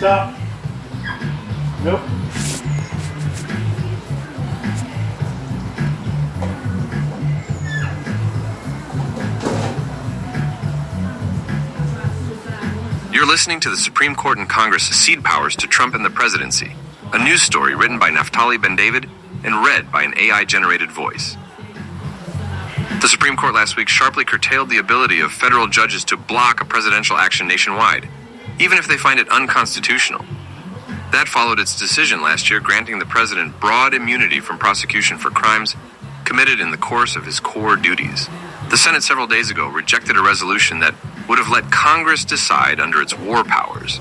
Stop. Nope. You're listening to the Supreme Court and Congress cede powers to Trump and the presidency, a news story written by Naftali Ben-David and read by an AI-generated voice. The Supreme Court last week sharply curtailed the ability of federal judges to block a presidential action nationwide, even if they find it unconstitutional. That followed its decision last year granting the president broad immunity from prosecution for crimes committed in the course of his core duties. The Senate several days ago rejected a resolution that would have let Congress decide under its war powers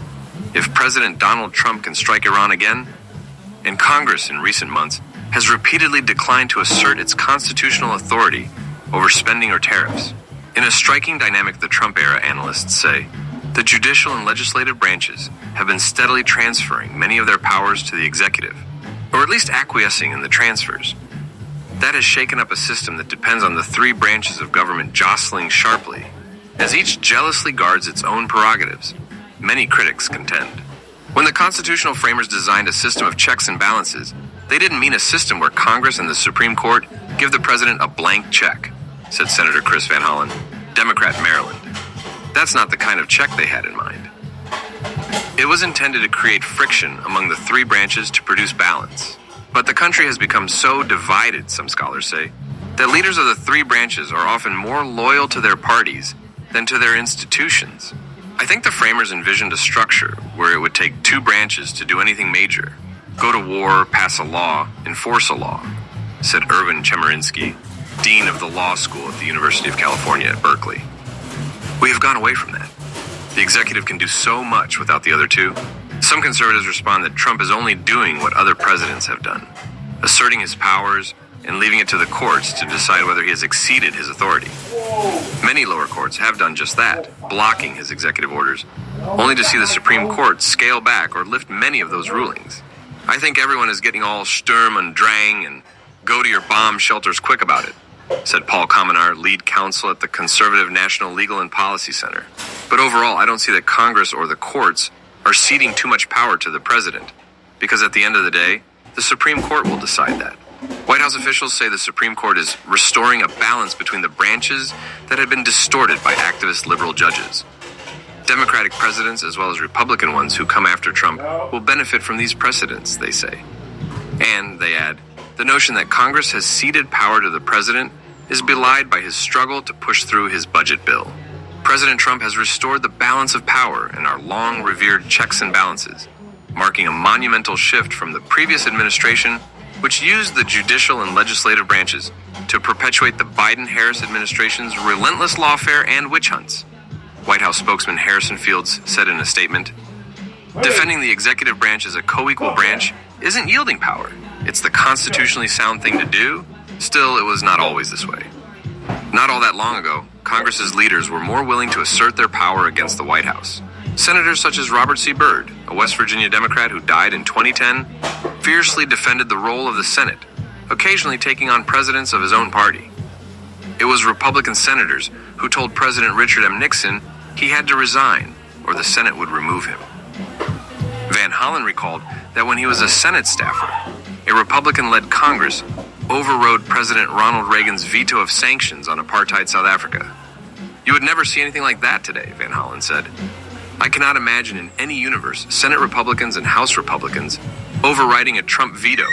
if President Donald Trump can strike Iran again, and Congress in recent months has repeatedly declined to assert its constitutional authority over spending or tariffs. In a striking dynamic the Trump era, analysts say, the judicial and legislative branches have been steadily transferring many of their powers to the executive, or at least acquiescing in the transfers. That has shaken up a system that depends on the three branches of government jostling sharply, as each jealously guards its own prerogatives, many critics contend. When the constitutional framers designed a system of checks and balances, they didn't mean a system where Congress and the Supreme Court give the president a blank check, said Senator Chris Van Hollen, Democrat, Maryland. That's not the kind of check they had in mind. It was intended to create friction among the three branches to produce balance. But the country has become so divided, some scholars say, that leaders of the three branches are often more loyal to their parties than to their institutions. I think the framers envisioned a structure where it would take two branches to do anything major. Go to war, pass a law, enforce a law, said Erwin Chemerinsky, Dean of the Law School at the University of California at Berkeley. We have gone away from that. The executive can do so much without the other two. Some conservatives respond that Trump is only doing what other presidents have done, asserting his powers and leaving it to the courts to decide whether he has exceeded his authority. Many lower courts have done just that, blocking his executive orders, only to see the Supreme Court scale back or lift many of those rulings. I think everyone is getting all Sturm und Drang and go to your bomb shelters quick about it, said Paul Kamenar, lead counsel at the Conservative National Legal and Policy Center. But overall, I don't see that Congress or the courts are ceding too much power to the president, because at the end of the day, the Supreme Court will decide that. White House officials say the Supreme Court is restoring a balance between the branches that had been distorted by activist liberal judges. Democratic presidents, as well as Republican ones who come after Trump, will benefit from these precedents, they say. And, they add, the notion that Congress has ceded power to the president is belied by his struggle to push through his budget bill. President Trump has restored the balance of power in our long-revered checks and balances, marking a monumental shift from the previous administration, which used the judicial and legislative branches to perpetuate the Biden-Harris administration's relentless lawfare and witch hunts. White House spokesman Harrison Fields said in a statement, defending the executive branch as a co-equal branch isn't yielding power. It's the constitutionally sound thing to do. Still, it was not always this way. Not all that long ago, Congress's leaders were more willing to assert their power against the White House. Senators such as Robert C. Byrd, a West Virginia Democrat who died in 2010, fiercely defended the role of the Senate, occasionally taking on presidents of his own party. It was Republican senators who told President Richard M. Nixon he had to resign or the Senate would remove him. Van Hollen recalled that when he was a Senate staffer, a Republican-led Congress overrode President Ronald Reagan's veto of sanctions on apartheid South Africa. You would never see anything like that today, Van Hollen said. I cannot imagine in any universe Senate Republicans and House Republicans overriding a Trump veto,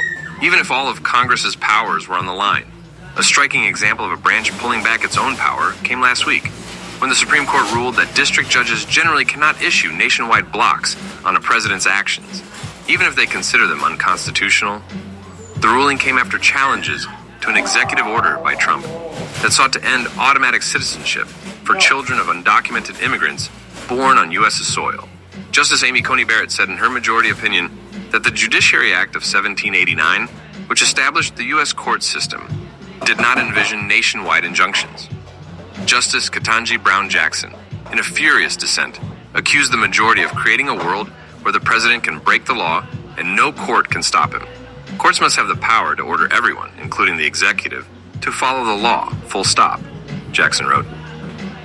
even if all of Congress's powers were on the line. A striking example of a branch pulling back its own power came last week, when the Supreme Court ruled that district judges generally cannot issue nationwide blocks on a president's actions, even if they consider them unconstitutional. The ruling came after challenges to an executive order by Trump that sought to end automatic citizenship for children of undocumented immigrants born on U.S. soil. Justice Amy Coney Barrett said in her majority opinion that the Judiciary Act of 1789, which established the U.S. court system, did not envision nationwide injunctions. Justice Ketanji Brown Jackson, in a furious dissent, accused the majority of creating a world where the president can break the law and no court can stop him. Courts must have the power to order everyone, including the executive, to follow the law, full stop, Jackson wrote.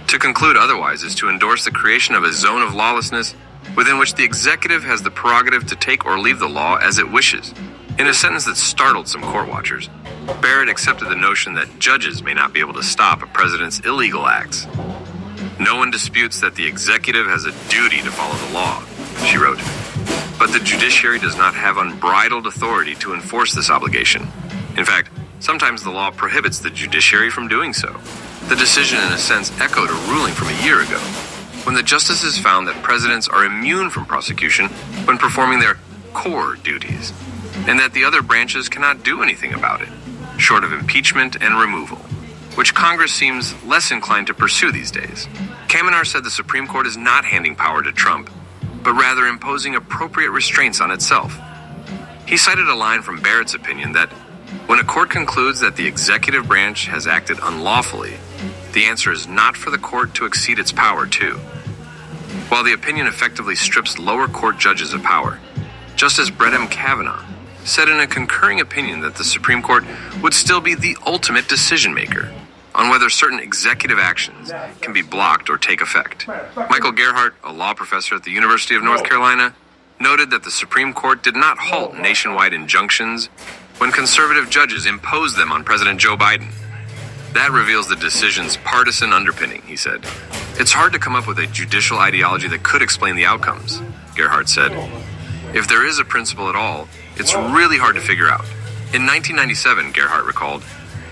To conclude otherwise is to endorse the creation of a zone of lawlessness within which the executive has the prerogative to take or leave the law as it wishes. In a sentence that startled some court watchers, Barrett accepted the notion that judges may not be able to stop a president's illegal acts. No one disputes that the executive has a duty to follow the law, she wrote. But the judiciary does not have unbridled authority to enforce this obligation. In fact, sometimes the law prohibits the judiciary from doing so. The decision, in a sense, echoed a ruling from a year ago, when the justices found that presidents are immune from prosecution when performing their core duties, and that the other branches cannot do anything about it, short of impeachment and removal, which Congress seems less inclined to pursue these days. Kamenar said the Supreme Court is not handing power to Trump, but rather imposing appropriate restraints on itself. He cited a line from Barrett's opinion that when a court concludes that the executive branch has acted unlawfully, the answer is not for the court to exceed its power too. While the opinion effectively strips lower court judges of power, Justice Brett M. Kavanaugh said in a concurring opinion that the Supreme Court would still be the ultimate decision maker on whether certain executive actions can be blocked or take effect. Michael Gerhardt, a law professor at the University of North Carolina, noted that the Supreme Court did not halt nationwide injunctions when conservative judges imposed them on President Joe Biden. That reveals the decision's partisan underpinning, he said. It's hard to come up with a judicial ideology that could explain the outcomes, Gerhardt said. If there is a principle at all, it's really hard to figure out. In 1997, Gerhardt recalled,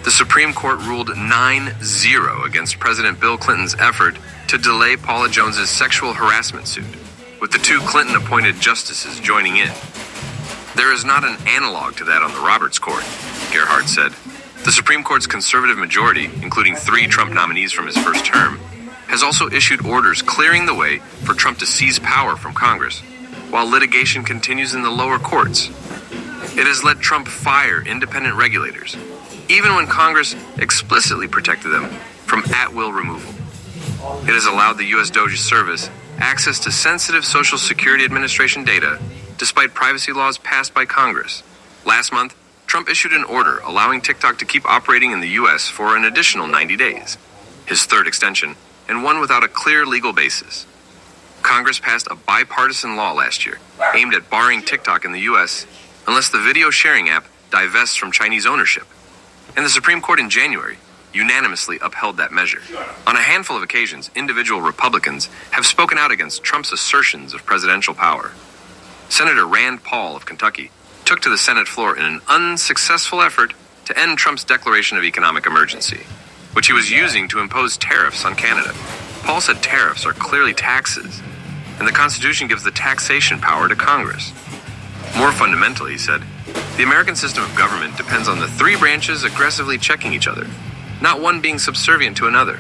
the Supreme Court ruled 9-0 against President Bill Clinton's effort to delay Paula Jones's sexual harassment suit, with the two Clinton-appointed justices joining in. There is not an analog to that on the Roberts Court, Gerhardt said. The Supreme Court's conservative majority, including 3 Trump nominees from his first term, has also issued orders clearing the way for Trump to seize power from Congress, while litigation continues in the lower courts. It has let Trump fire independent regulators, even when Congress explicitly protected them from at-will removal. It has allowed the U.S. DOJ service access to sensitive Social Security Administration data, despite privacy laws passed by Congress. Last month, Trump issued an order allowing TikTok to keep operating in the U.S. for an additional 90 days, his third extension, and one without a clear legal basis. Congress passed a bipartisan law last year aimed at barring TikTok in the U.S. unless the video sharing app divests from Chinese ownership. And the Supreme Court in January unanimously upheld that measure. On a handful of occasions, individual Republicans have spoken out against Trump's assertions of presidential power. Senator Rand Paul of Kentucky took to the Senate floor in an unsuccessful effort to end Trump's declaration of economic emergency, which he was using to impose tariffs on Canada. Paul said tariffs are clearly taxes, and the Constitution gives the taxation power to Congress. More fundamentally, he said, the American system of government depends on the 3 branches aggressively checking each other, not one being subservient to another.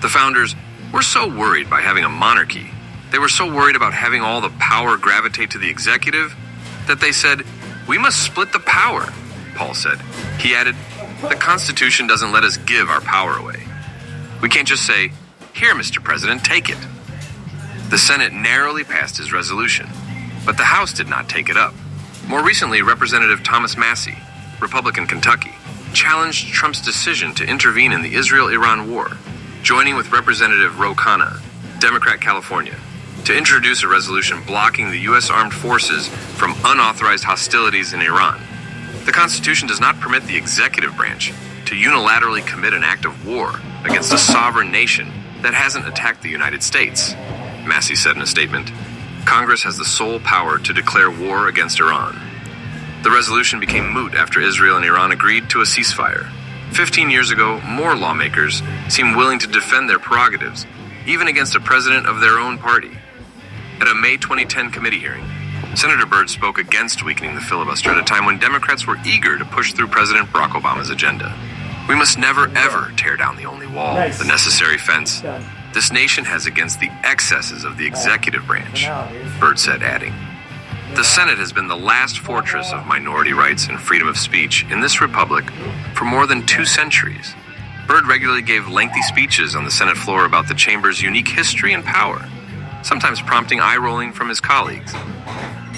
The founders were so worried by having a monarchy, they were so worried about having all the power gravitate to the executive, that they said, we must split the power, Paul said. He added, the Constitution doesn't let us give our power away. We can't just say, here, Mr. President, take it. The Senate narrowly passed his resolution, but the House did not take it up. More recently, Representative Thomas Massie, Republican Kentucky, challenged Trump's decision to intervene in the Israel-Iran war, joining with Representative Ro Khanna, Democrat California, to introduce a resolution blocking the U.S. armed forces from unauthorized hostilities in Iran. The Constitution does not permit the executive branch to unilaterally commit an act of war against a sovereign nation that hasn't attacked the United States, Massie said in a statement. Congress has the sole power to declare war against Iran. The resolution became moot after Israel and Iran agreed to a ceasefire. 15 years ago, more lawmakers seemed willing to defend their prerogatives, even against a president of their own party. At a May 2010 committee hearing, Senator Byrd spoke against weakening the filibuster at a time when Democrats were eager to push through President Barack Obama's agenda. We must never, ever tear down the only wall, the necessary fence this nation has against the excesses of the executive branch, Byrd said, adding, the Senate has been the last fortress of minority rights and freedom of speech in this republic for more than 2 centuries. Byrd regularly gave lengthy speeches on the Senate floor about the chamber's unique history and power, sometimes prompting eye-rolling from his colleagues.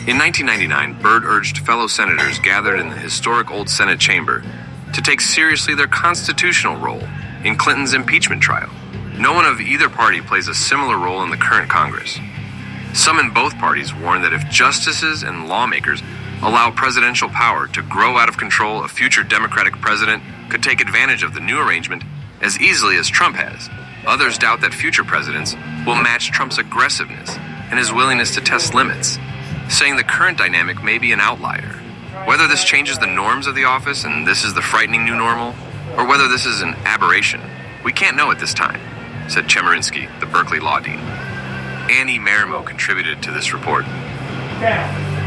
In 1999, Byrd urged fellow senators gathered in the historic old Senate chamber to take seriously their constitutional role in Clinton's impeachment trial. No one of either party plays a similar role in the current Congress. Some in both parties warn that if justices and lawmakers allow presidential power to grow out of control, a future Democratic president could take advantage of the new arrangement as easily as Trump has. Others doubt that future presidents will match Trump's aggressiveness and his willingness to test limits, saying the current dynamic may be an outlier. Whether this changes the norms of the office and this is the frightening new normal, or whether this is an aberration, we can't know at this time, said Chemerinsky, the Berkeley law dean. Annie Marimo contributed to this report. Down.